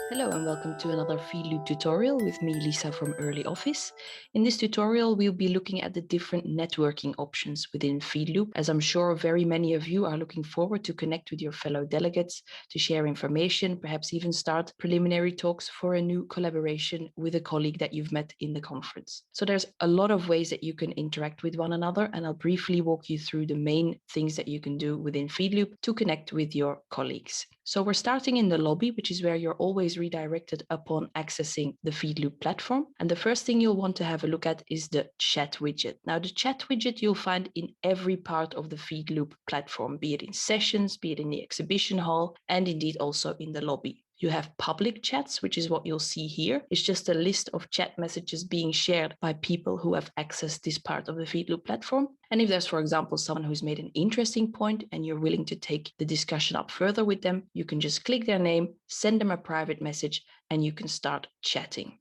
Hello and welcome to another FeedLoop tutorial with me, Lisa from EARLI Office. In this tutorial, we'll be looking at the different networking options within FeedLoop, as I'm sure very many of you are looking forward to connect with your fellow delegates, to share information, perhaps even start preliminary talks for a new collaboration with a colleague that you've met in the conference. So there's a lot of ways that you can interact with one another, and I'll briefly walk you through the main things that you can do within FeedLoop to connect with your colleagues. So we're starting in the lobby, which is where you're always redirected upon accessing the FeedLoop platform. And the first thing you'll want to have a look at is the chat widget. Now, the chat widget you'll find in every part of the FeedLoop platform, be it in sessions, be it in the exhibition hall, and indeed also in the lobby. You have public chats, which is what you'll see here. It's just a list of chat messages being shared by people who have accessed this part of the FeedLoop platform. And if there's, for example, someone who's made an interesting point and you're willing to take the discussion up further with them, you can just click their name, send them a private message, and you can start chatting.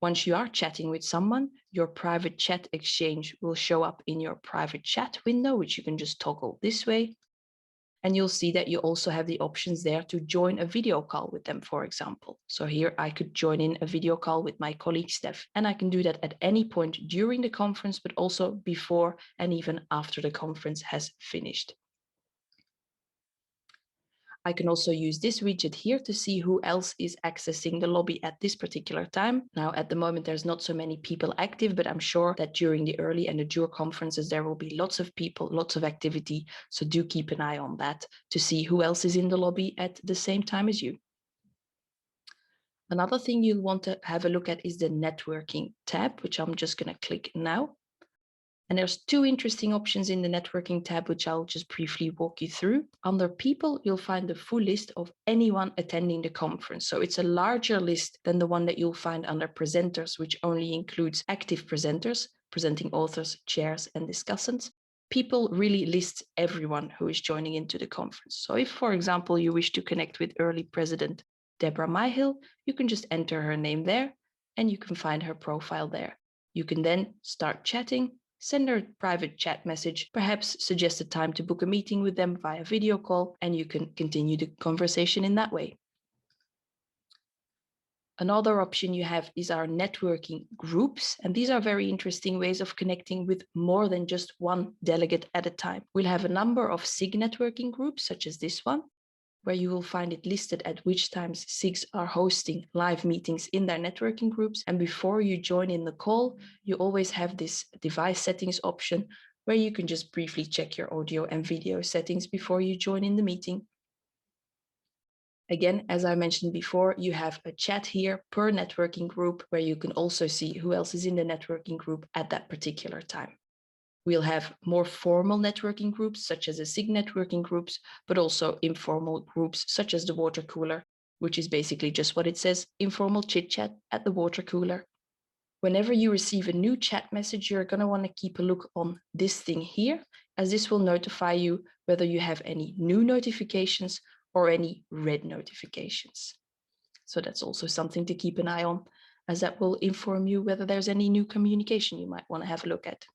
Once you are chatting with someone, your private chat exchange will show up in your private chat window, which you can just toggle this way. And you'll see that you also have the options there to join a video call with them, for example. So here I could join in a video call with my colleague Steph, and I can do that at any point during the conference, but also before and even after the conference has finished. I can also use this widget here to see who else is accessing the lobby at this particular time. Now, at the moment, there's not so many people active, but I'm sure that during the EARLI and the JUR conferences, there will be lots of people, lots of activity. So do keep an eye on that to see who else is in the lobby at the same time as you. Another thing you'll want to have a look at is the networking tab, which I'm just going to click now. And there's two interesting options in the networking tab, which I'll just briefly walk you through. Under people, you'll find the full list of anyone attending the conference. So it's a larger list than the one that you'll find under presenters, which only includes active presenters, presenting authors, chairs, and discussants. People really lists everyone who is joining into the conference. So if, for example, you wish to connect with EARLI President Deborah Myhill, you can just enter her name there and you can find her profile there. You can then start chatting, send her a private chat message, perhaps suggest a time to book a meeting with them via video call, and you can continue the conversation in that way. Another option you have is our networking groups, and these are very interesting ways of connecting with more than just one delegate at a time. We'll have a number of SIG networking groups, such as this one, where you will find it listed at which times SIGs are hosting live meetings in their networking groups. And before you join in the call, you always have this device settings option where you can just briefly check your audio and video settings before you join in the meeting. Again, as I mentioned before, you have a chat here per networking group where you can also see who else is in the networking group at that particular time. We'll have more formal networking groups, such as the SIG networking groups, but also informal groups, such as the water cooler, which is basically just what it says, informal chit chat at the water cooler. Whenever you receive a new chat message, you're going to want to keep a look on this thing here, as this will notify you whether you have any new notifications or any red notifications. So that's also something to keep an eye on, as that will inform you whether there's any new communication you might want to have a look at.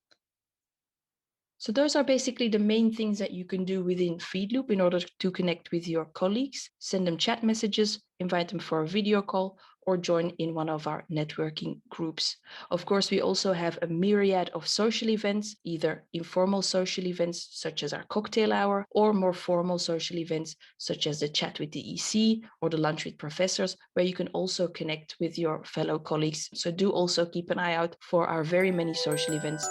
So those are basically the main things that you can do within FeedLoop in order to connect with your colleagues, send them chat messages, invite them for a video call, or join in one of our networking groups. Of course, we also have a myriad of social events, either informal social events such as our cocktail hour, or more formal social events such as the chat with the EC or the lunch with professors, where you can also connect with your fellow colleagues. So do also keep an eye out for our very many social events